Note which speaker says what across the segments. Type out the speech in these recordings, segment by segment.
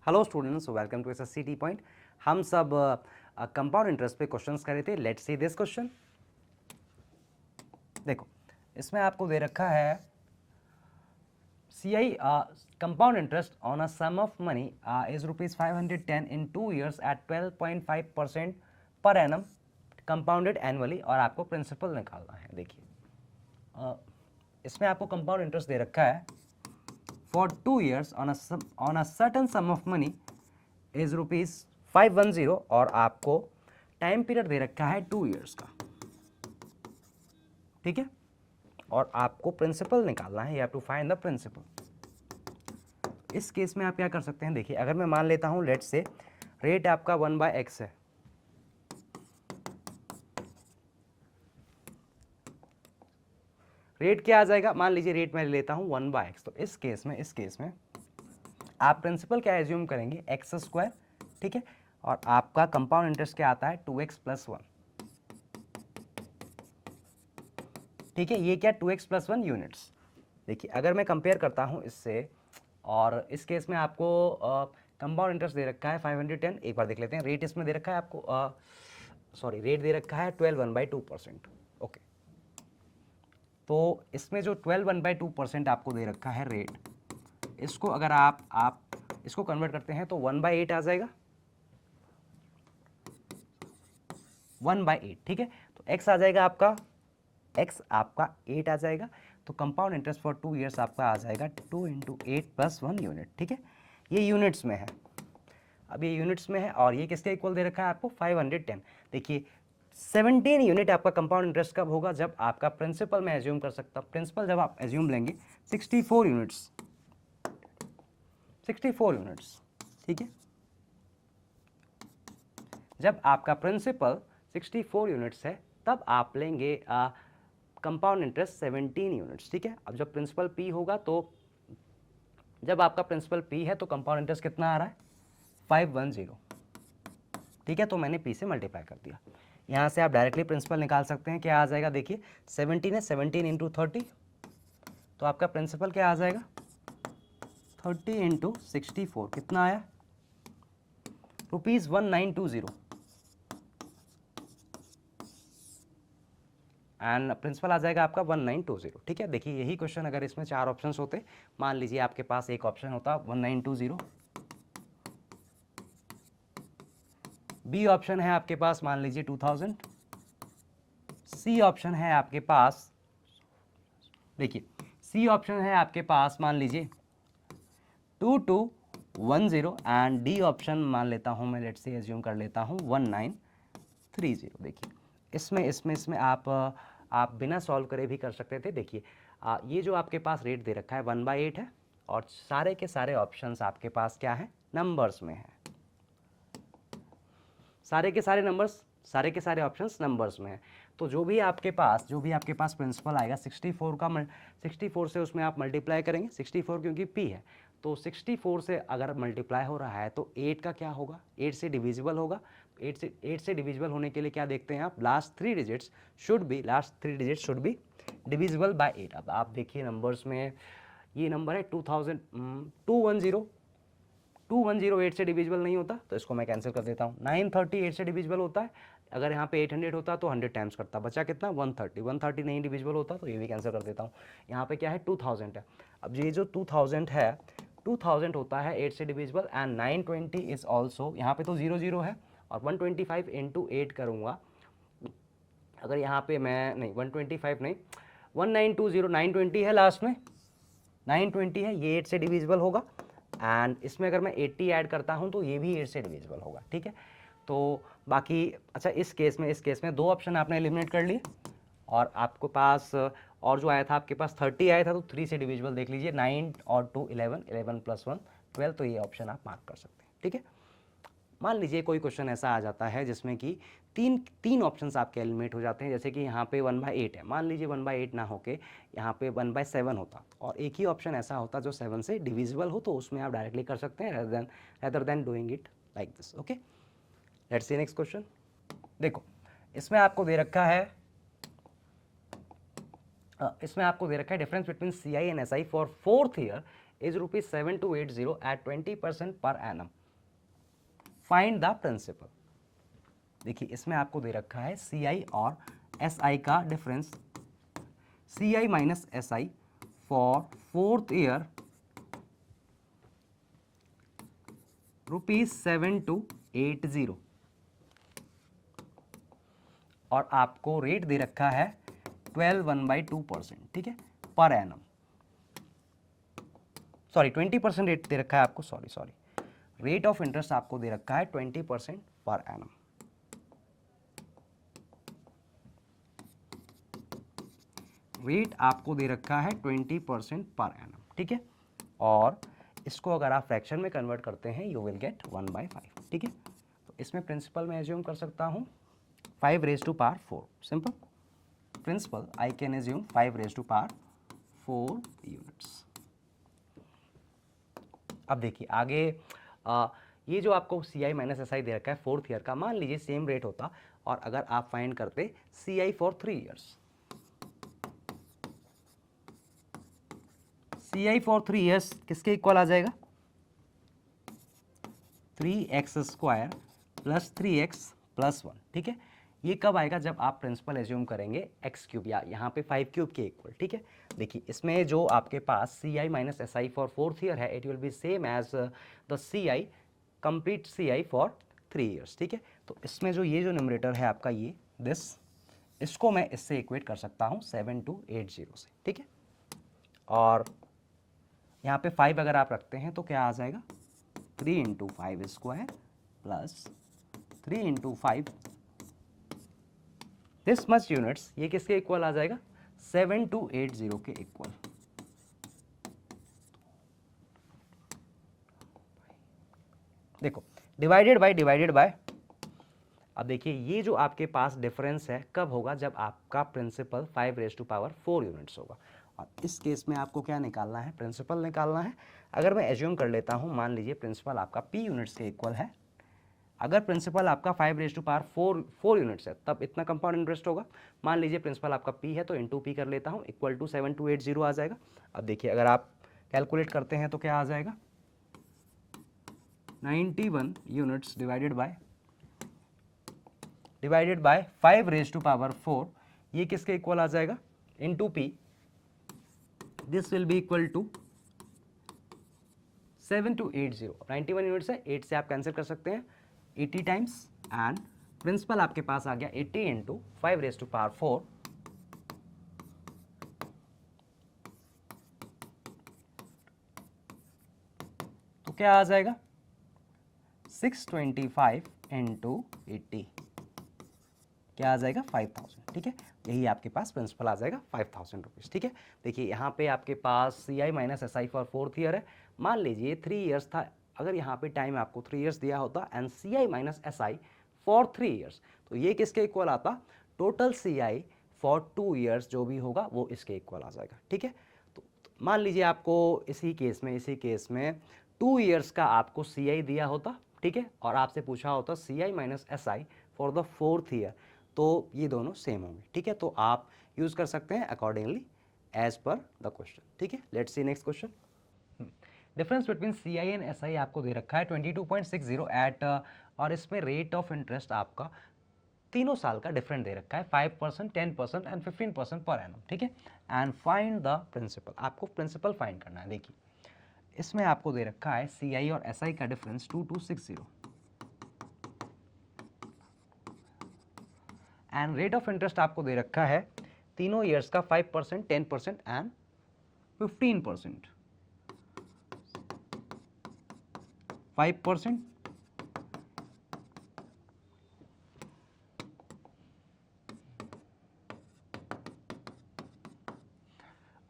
Speaker 1: Hello students, welcome to SSC T point. हम सब compound interest पे क्वेश्चंस कर रहे थे। Let's see this question. देखो, इसमें आपको दे रखा है CI compound interest on a sum of money is rupees 510 in 2 years at 12.5% per annum compounded annually, और आपको प्रिंसिपल निकालना है। देखिए, इसमें आपको कंपाउंड इंटरेस्ट दे रखा है for 2 years on a certain sum of money is rupees 510, और आपको टाइम पीरियड दे रखा है 2 years का, ठीक है। और आपको प्रिंसिपल निकालना है, you have to find the principal. इस केस में आप क्या कर सकते हैं, देखिए, अगर मैं मान लेता हूं लेट से रेट आपका 1/x है, रेट क्या आ जाएगा, मान लीजिए रेट मैं लेता हूं 1/x, तो इस केस में आप प्रिंसिपल क्या एज्यूम करेंगे, x², ठीक है। और आपका कंपाउंड इंटरेस्ट क्या आता है, 2x+1, ठीक है। ये क्या 2x+1 यूनिट्स। देखिए, अगर मैं कंपेयर करता हूं इससे, और इस केस में आपको कंपाउंड इंटरेस्ट दे रखा है 510, एक बार देख लेते हैं। रेट इसमें दे रखा है आपको, सॉरी, रेट दे रखा है 12 ओके। तो इसमें जो 12 आपको दे रखा है रेट, इसको अगर आप इसको कन्वर्ट करते हैं तो 1/8 आ जाएगा, 1/8, ठीक है। तो x आ जाएगा आपका, x आपका 8 आ जाएगा। तो कंपाउंड इंटरेस्ट फॉर 2 years आपका आ जाएगा 2 × 8+1 यूनिट, ठीक है। ये यूनिट्स में है, अब ये यूनिट्स में है, और ये किसके इक्वल दे रखा है आपको, 510। देखिए, 17 यूनिट आपका कंपाउंड इंटरेस्ट कब होगा, जब आपका प्रिंसिपल मैं एज्यूम कर सकता हूँ। प्रिंसिपल जब आप एज्यूम लेंगे 64 यूनिट्स, 64 यूनिट्स, ठीक है। जब आपका प्रिंसिपल 64 यूनिट्स है, तब आप लेंगे कंपाउंड इंटरेस्ट 17 यूनिट्स, ठीक है। अब जब प्रिंसिपल P होगा, तो जब आपका प्रिंसिपल P है तो कंपाउंड इंटरेस्ट कितना आ रहा है, 510, ठीक है। तो मैंने P से मल्टीप्लाई कर दिया। यहाँ से आप डायरेक्टली प्रिंसिपल निकाल सकते हैं, क्या आ जाएगा, देखिए 17 है, 17 × 30, तो आपका प्रिंसिपल क्या आ जाएगा, 30 × 64, कितना आया, ₹1920, एंड प्रिंसिपल आ जाएगा आपका 1920, ठीक है। देखिए, यही क्वेश्चन अगर इसमें 4 ऑप्शंस होते, मान लीजिए आपके पास एक ऑप्शन होता 1920, बी ऑप्शन है आपके पास मान लीजिए 2000, सी ऑप्शन है आपके पास, देखिए सी ऑप्शन है आपके पास मान लीजिए 2210, एंड डी ऑप्शन मान लेता हूं मैं, लेट्स से एज्यूम कर लेता हूं 1930। देखिए, इसमें आप बिना सॉल्व करे भी कर सकते थे। देखिए, ये जो आपके पास रेट दे रखा है 1/8 है, और सारे के सारे ऑप्शंस आपके पास क्या है, नंबर्स में है। सारे के सारे नंबर्स, सारे के सारे ऑप्शंस नंबर्स में है। तो जो भी आपके पास प्रिंसिपल आएगा 64 का 64 से उसमें आप मल्टीप्लाई करेंगे, 64 क्योंकि P है, तो 64 से अगर मल्टीप्लाई हो रहा है तो 8 का क्या होगा, 8 से डिविजिबल होगा। 8 से डिविजिबल होने के लिए क्या देखते हैं आप, last three digits should be divisible by 8। अब आप देखिए नंबर्स में, ये नंबर है 210 से डिविजिबल नहीं होता, तो इसको मैं कैंसिल कर देता हूँ। 938 से डिविजिबल होता है, अगर यहाँ पे 800 होता तो 100 टाइम्स करता, बचा कितना, 130 नहीं डिविजिबल होता, तो ये भी कैंसिल कर देता हूँ। यहाँ पे क्या है, 2000 है। अब ये जो 2000 है, 2000 होता है 8 से डिविजिबल, एंड 920 इज ऑल्सो, यहाँ पे तो 00 है, और 125 × 8 करूँगा, अगर यहाँ पे मैं नहीं 125 नहीं 1920, 920 है लास्ट में, 920 है, ये 8 से डिविजिबल होगा, एंड इसमें अगर मैं 80 ऐड करता हूं तो ये भी 8 से डिविजिबल होगा, ठीक है। तो बाकी, अच्छा, इस केस में 2 ऑप्शन आपने एलिमिनेट कर लिए, और आपको पास और जो आया था आपके पास 30 आया था, तो 3 से डिविजिबल देख लीजिए, 9 और 2 11, 11 + 1 12, तो ये ऑप्शन आप मार्क कर सकते हैं, ठीक है। मान लीजिए कोई क्वेश्चन ऐसा आ जाता है जिसमें कि तीन ऑप्शंस आपके एलिमिनेट हो जाते हैं, जैसे कि यहाँ पे 1/8 है, मान लीजिए 1/8 ना होके यहाँ पे 1/7 होता, और एक ही ऑप्शन ऐसा होता जो 7 से डिविजिबल हो, तो उसमें आप डायरेक्टली कर सकते हैं rather than doing it like this, okay. Let's see next question. देखो, इसमें आपको दे रखा है difference between CI and SI for 4th year is ₹7280 at 20% per annum. Find the principal. देखिए इसमें आपको दे रखा है CI और SI का difference, CI minus SI for 4th year ₹7280 और आपको रेट दे रखा है 12/2%, ठीक है, पर एनम। सॉरी 20% रेट दे रखा है आपको, सॉरी रेट ऑफ इंटरेस्ट आपको दे रखा है 20% पर एनम। रेट आपको दे रखा है 20% पर एनम, ठीक है, और इसको अगर आप फ्रैक्शन में कन्वर्ट करते हैं यू विल गेट 1/5, ठीक है। तो इसमें प्रिंसिपल मैं एज्यूम कर सकता हूँ 5 raised to power 4, सिंपल। Principal I can assume 5 raised to power 4 units. अब देखिए आगे ये जो आपको CI माइनस SI दे रखा है 4th ईयर का, मान लीजिए सेम रेट होता और अगर आप फाइंड करते CI for 3 years, CI for 3 years किसके इक्वल आ जाएगा, 3x² प्लस 3x प्लस 1, ठीक है। ये कब आएगा, जब आप प्रिंसिपल एज्यूम करेंगे x³ या यहाँ पे 5³ के इक्वल, ठीक है। देखिए इसमें जो आपके पास CI minus SI for 4th year है, it will be same as the CI complete CI for 3 years, ठीक है। तो इसमें जो ये जो न्यूमरेटर है आपका ये दिस, इसको मैं इससे इक्वेट कर सकता हूँ 7280 से, ठीक है। और यहाँ पे 5 अगर आप रखते हैं तो क्या आ जाएगा, 3 × 5² प्लस 3 × 5 दिस मच यूनिट्स, ये किसके इक्वल आ जाएगा, 7280 के इक्वल। देखो डिवाइडेड बाय, अब देखिए ये जो आपके पास डिफरेंस है कब होगा, जब आपका principal 5 raised to power 4 units होगा। और इस केस में आपको क्या निकालना है, प्रिंसिपल निकालना है। अगर मैं एज्यूम कर लेता हूँ, मान लीजिए प्रिंसिपल आपका P यूनिट्स के इक्वल है, अगर प्रिंसिपल आपका 5 raised to power 4 यूनिट्स है तब इतना कंपाउंड इंटरेस्ट होगा। मान लीजिए प्रिंसिपल आपका P है तो इंटू P कर लेता हूँ, इक्वल टू 7280 आ जाएगा। अब देखिए अगर आप कैलकुलेट करते हैं तो क्या आ जाएगा, 91 units divided by 5 raised to power 4, ये किसके इक्वल आ जाएगा, into P, this will be equal to 7280। 91 units है, 8 से आप कैंसिल कर सकते हैं 80 टाइम्स, एंड प्रिंसिपल आपके पास आ गया 80 × 5 raised to power 4, तो क्या आ जाएगा 625 × 80, क्या आ जाएगा 5000, ठीक है। यही आपके पास प्रिंसिपल आ जाएगा 5000 रुपीज़, ठीक है। देखिए यहाँ पे आपके पास CI minus SI for 4th year है, मान लीजिए 3 ईयर्स था, अगर यहाँ पे टाइम आपको 3 ईयर्स दिया होता and CI minus SI for 3 years, तो ये किसके इक्वल आता, टोटल CI फॉर 2 ईयर्स जो भी होगा वो इसके इक्वल आ जाएगा, ठीक है। तो मान लीजिए आपको इसी केस में 2 ईयर्स का आपको CI दिया होता, ठीक है, और आपसे पूछा होता CI minus SI for the 4th year, तो ये दोनों सेम होंगे, ठीक है। तो आप यूज़ कर सकते हैं अकॉर्डिंगली एज पर द क्वेश्चन, ठीक है। Let's see next question. Difference between CI and SI आपको दे रखा है 22.60 एट, और इसमें रेट ऑफ इंटरेस्ट आपका तीनों साल का डिफरेंट दे रखा है 5%, 10% एंड 15% पर एनम, ठीक है। एंड फाइंड द प्रिंसिपल, आपको प्रिंसिपल फाइंड करना है। देखिए इसमें आपको दे रखा है CI और SI का difference 2260 and rate of interest आपको दे रखा है तीनों ईयर्स का 5%, 10% एंड 15%, 5%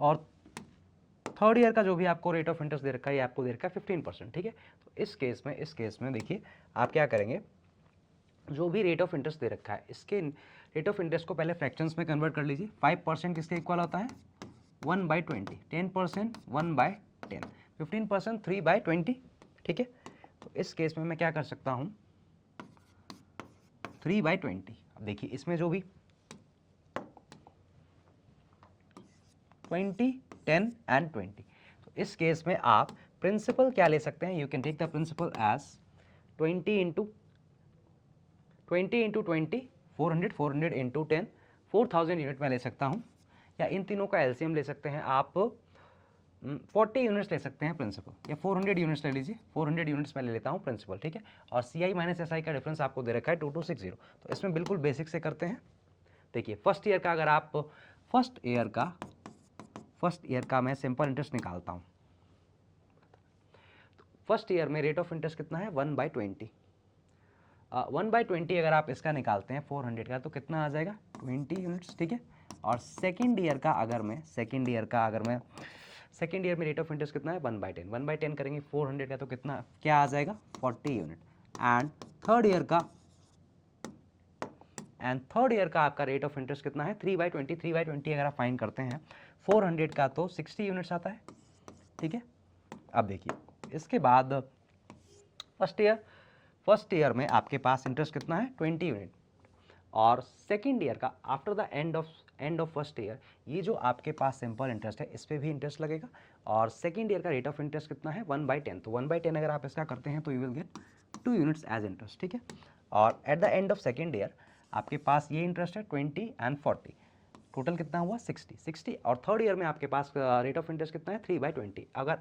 Speaker 1: और 3rd ईयर का जो भी आपको रेट ऑफ इंटरेस्ट दे रखा है ये आपको दे रखा है 15%, ठीक है। तो इस केस में देखिए आप क्या करेंगे, जो भी रेट ऑफ इंटरेस्ट दे रखा है इसके रेट ऑफ इंटरेस्ट को पहले फ्रैक्शंस में कन्वर्ट कर लीजिए। 5% किसके इक्वल होता है, 1/20, 10% 1/10, 15% 3/20, ठीक है। तो इस केस में मैं क्या कर सकता हूँ 3/20। अब देखिए इसमें जो भी 20, 10 एंड 20, तो इस केस में आप प्रिंसिपल क्या ले सकते हैं, you can take the principal as 20 into 20, 400 into 10, 4000 unit में ले सकता हूँ, या इन तीनों का एलसीएम ले सकते हैं आप 40 यूनिट्स ले सकते हैं प्रिंसिपल, या 400 यूनिट्स ले लीजिए, 400 यूनिट्स में ले लेता हूँ प्रिंसिपल, ठीक है। और CI माइनस SI का डिफरेंस आपको दे रखा है 2260, तो इसमें बिल्कुल बेसिक से करते हैं। देखिए फर्स्ट ईयर का, अगर आप फर्स्ट ईयर का मैं सिंपल इंटरेस्ट निकालता हूँ, फर्स्ट ईयर में रेट ऑफ इंटरेस्ट कितना है 1/20, 1/20 अगर आप इसका निकालते हैं 400 का तो कितना आ जाएगा 20 यूनिट्स, ठीक है। और सेकेंड ईयर में रेट ऑफ इंटरेस्ट कितना है 1/10, 1/10 करेंगे 400 का तो कितना क्या आ जाएगा 40 यूनिट। एंड थर्ड ईयर का आपका रेट ऑफ इंटरेस्ट कितना है 3/20, 3/20 अगर आप फाइन करते हैं 400 का तो 60 यूनिट्स आता है, ठीक है। अब देखिए इसके बाद फर्स्ट ईयर में आपके पास इंटरेस्ट कितना है 20 यूनिट, और सेकेंड ईयर का after the end of first year ये जो आपके पास सिंपल इंटरेस्ट है इस पर भी इंटरेस्ट लगेगा, और सेकेंड ईयर का रेट ऑफ इंटरेस्ट कितना है 1/10, तो 1/10 अगर आप इसका करते हैं तो you will get 2 units as interest, ठीक है। और at the end of second year आपके पास ये इंटरेस्ट है 20 एंड 40, टोटल कितना हुआ 60, और थर्ड ईयर में आपके पास रेट ऑफ इंटरेस्ट कितना है 3/20। अगर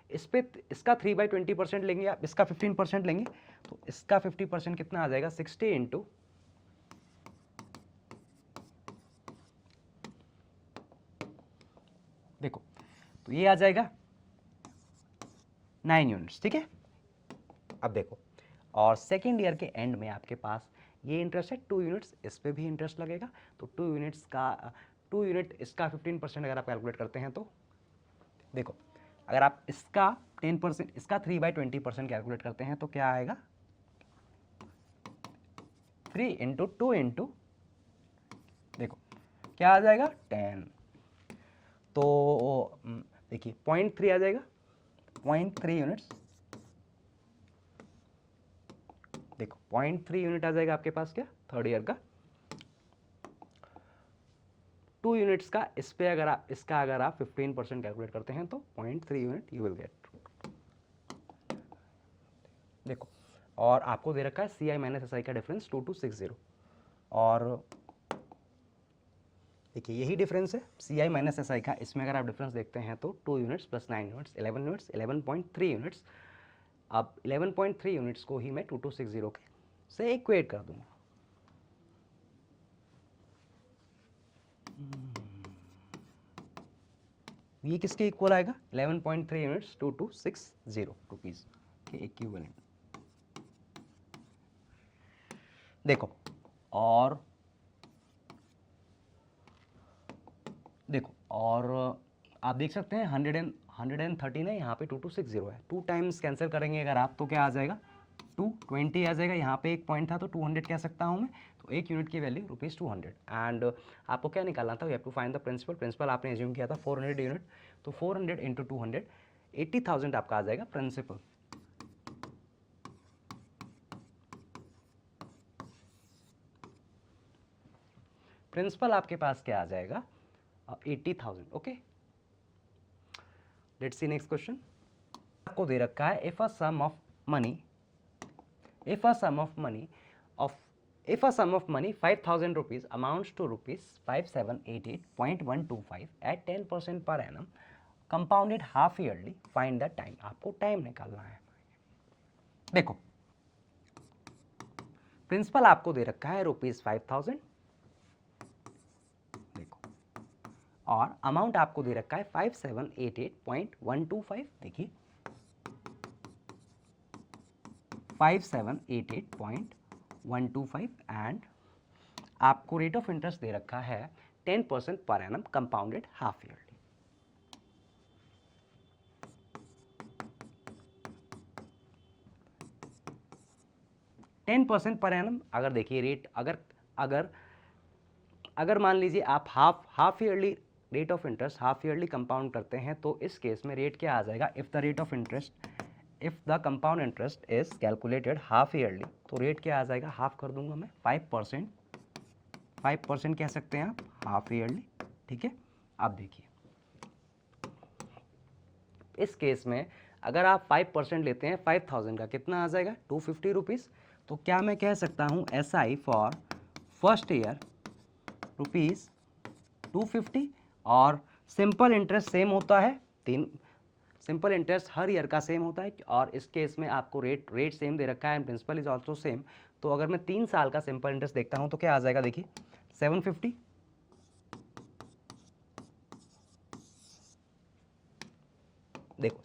Speaker 1: इसका 3/20% लेंगे आप, इसका 15% लेंगे तो इसका 50% कितना आ जाएगा 60 इंटू, देखो तो ये आ जाएगा 9 यूनिट्स, ठीक है। अब देखो, और सेकेंड ईयर के एंड में आपके पास ये इंटरेस्ट है 2 यूनिट्स, इस पे भी इंटरेस्ट लगेगा, तो 2 यूनिट इसका 15% अगर आप कैलकुलेट करते हैं तो देखो, अगर आप इसका 10%, इसका 3/20% कैलकुलेट करते हैं तो क्या आएगा 3 इंटू 2 इंटू, देखो क्या आ जाएगा 10, तो देखिए 0.3 आ जाएगा, 0.3 यूनिट्स, देखो 0.3 यूनिट आ जाएगा आपके पास क्या थर्ड ईयर का, 2 यूनिट्स का इस पे अगर आप 15% कैलकुलेट करते हैं तो 0.3 यूनिट यू विल गेट, देखो। और आपको दे रखा है CI माइनस SI का डिफरेंस 2260, और देखिए यही डिफरेंस है CI माइनस SI का, इसमें अगर आप डिफरेंस देखते हैं तो 2 units plus 9 units 11 units 11.3 units. अब 11.3 यूनिट्स को ही मैं 2260 के से इक्वेट कर दूंगा, ये किसके इक्वल आएगा 11.3 यूनिट्स 2260 रुपीज के इक्विवेलेंट, देखो। और आप देख सकते हैं 113 है, यहाँ पे 2260 है, 2 टाइम्स कैंसिल करेंगे अगर आप तो क्या आ जाएगा 220 आ जाएगा, यहाँ पे एक पॉइंट था तो 200 कह सकता हूँ मैं, तो एक यूनिट की वैल्यू ₹200। एंड आपको क्या निकालना था, you have to find the principal आपने एज्यूम किया था 400 यूनिट, तो 400 इंटू 200 80,000 आपका आ जाएगा प्रिंसिपल। प्रिंसिपल आपके पास क्या आ जाएगा 80,000, okay. Let's see next question. आपको दे रखा है if a sum of money 5,000 rupees amounts to ₹5788.125 at 10% per annum compounded half yearly, find the time। आपको टाइम निकालना है। देखो प्रिंसिपल आपको दे रखा है ₹5,000, देखो, और अमाउंट आपको दे रखा है 5788.125, देखिए 5788.125, एंड आपको रेट ऑफ इंटरेस्ट दे रखा है 10% per annum compounded half yearly. Ten percent per annum, अगर देखिए रेट अगर मान लीजिए आप half yearly rate of interest half yearly compound करते हैं तो इस केस में रेट क्या आ जाएगा, if the compound interest is calculated half yearly, तो रेट क्या आ जाएगा, हाफ कर दूंगा मैं 5% कह सकते हैं आप हाफ ईयरली, ठीक है। अब देखिए इस केस में अगर आप 5% लेते हैं 5000 का कितना आ जाएगा 250 रुपीज़। तो क्या मैं कह सकता हूँ SI for first year rupees 250 और सिंपल इंटरेस्ट सेम होता है तीन, सिंपल इंटरेस्ट हर ईयर का सेम होता है और इस केस में आपको रेट सेम दे रखा है and principal is also same. तो अगर मैं 3 साल का सिंपल इंटरेस्ट देखता हूँ तो क्या आ जाएगा देखिए 750, देखो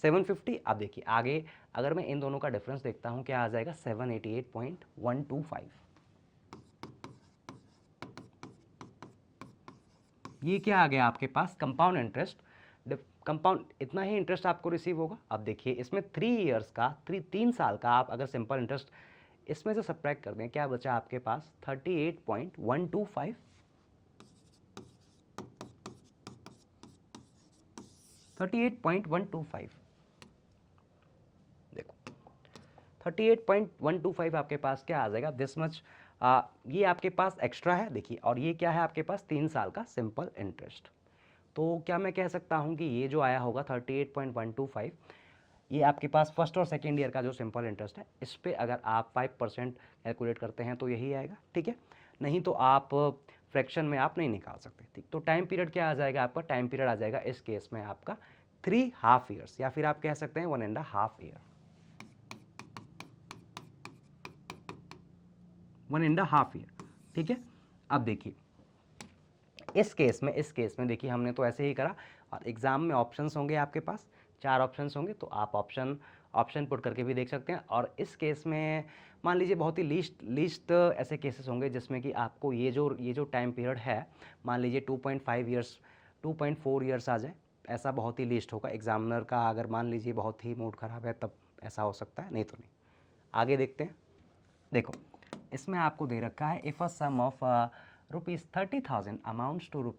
Speaker 1: 750 अब देखिए आगे अगर मैं इन दोनों का डिफरेंस देखता हूँ क्या आ जाएगा 788.125। ये क्या आ गया आपके पास कंपाउंड इंटरेस्ट, कंपाउंड इतना ही इंटरेस्ट आपको रिसीव होगा। अब देखिए इसमें 3 इयर्स का 3 साल का आप अगर सिंपल इंटरेस्ट इसमें से सब्ट्रैक्ट कर दें क्या बचा आपके पास 38.125, 38.125 देखो 38.125 आपके पास क्या आ जाएगा दिस मच। ये आपके पास एक्स्ट्रा है देखिए और ये क्या है आपके पास 3 साल का सिंपल इंटरेस्ट। तो क्या मैं कह सकता हूँ कि ये जो आया होगा 38.125 ये आपके पास फर्स्ट और सेकेंड ईयर का जो सिंपल इंटरेस्ट है इस पर अगर आप 5% कैलकुलेट करते हैं तो यही आएगा, ठीक है। नहीं तो आप फ्रैक्शन में आप नहीं निकाल सकते, ठीक। तो टाइम पीरियड क्या आ जाएगा आपका, टाइम पीरियड आ जाएगा इस केस में आपका 3.5 ईयर्स या फिर आप कह सकते हैं 1.5 ईयर, 1.5 ईयर, ठीक है। अब देखिए इस केस में देखिए हमने तो ऐसे ही करा और एग्जाम में ऑप्शंस होंगे आपके पास 4 ऑप्शंस होंगे तो आप ऑप्शन पुट करके भी देख सकते हैं। और इस केस में मान लीजिए बहुत ही लीस्ट ऐसे केसेस होंगे जिसमें कि आपको ये जो टाइम पीरियड है मान लीजिए 2.5 ईयर्स 2.4 ईयर्स आ जाए, ऐसा बहुत ही लीस्ट होगा। एग्जामिनर का अगर मान लीजिए बहुत ही मूड ख़राब है तब ऐसा हो सकता है, नहीं तो नहीं। आगे देखते हैं, देखो इसमें आपको दे रखा है if a sum of ₹30,000 amounts to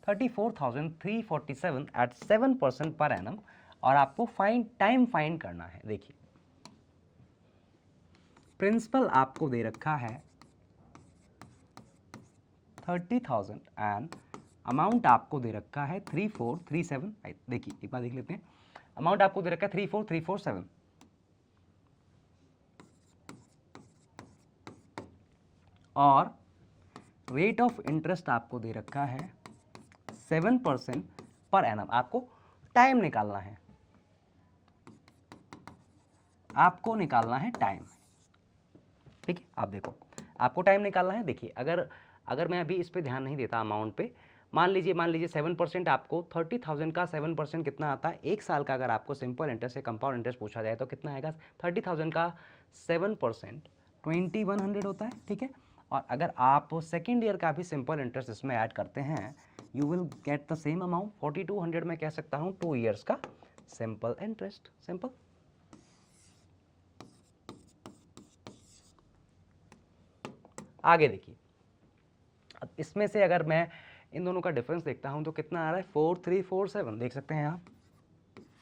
Speaker 1: ₹34,347 at 7% per annum और आपको टाइम फाइंड करना है। देखिए प्रिंसिपल आपको दे रखा है 30,000 एंड अमाउंट आपको दे रखा है 3437। देखिए एक बार देख लेते हैं, अमाउंट आपको दे रखा है 34347 और रेट ऑफ इंटरेस्ट आपको दे रखा है 7% पर एनम। आपको टाइम निकालना है, आपको निकालना है टाइम, ठीक है। आप देखो आपको टाइम निकालना है। देखिए अगर मैं अभी इस पे ध्यान नहीं देता अमाउंट पे, मान लीजिए 7% आपको 30,000 का 7% कितना आता है, एक साल का अगर आपको सिंपल इंटरेस्ट या कंपाउंड इंटरेस्ट पूछा जाए तो कितना आएगा 30,000 का 7% 2100 होता है, ठीक है। और अगर आप सेकेंड ईयर का भी सिंपल इंटरेस्ट इसमें ऐड करते हैं you will get the same amount 4200 में कह सकता हूँ 2 ईयर्स का सिंपल इंटरेस्ट, सिंपल। आगे देखिए अब इसमें से अगर मैं इन दोनों का डिफरेंस देखता हूं तो कितना आ रहा है 4347, देख सकते हैं आप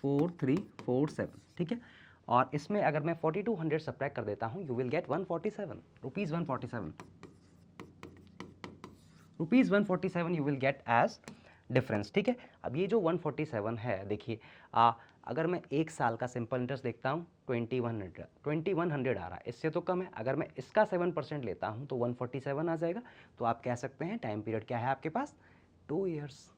Speaker 1: 4347, ठीक है। और इसमें अगर मैं 4200 सब्ट्रैक्ट कर देता हूं you will gate 147 rupees 147 rupees 147 you will get age difference, ठीक है। अब ये जो 147 है देखिए अगर मैं एक साल का सिंपल इंटरेस्ट देखता हूँ 2100 आ रहा है, इससे तो कम है। अगर मैं इसका 7% लेता हूँ तो 147 आ जाएगा। तो आप कह सकते हैं टाइम पीरियड क्या है आपके पास 2 years.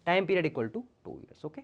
Speaker 1: Time period equal to 2 years, okay.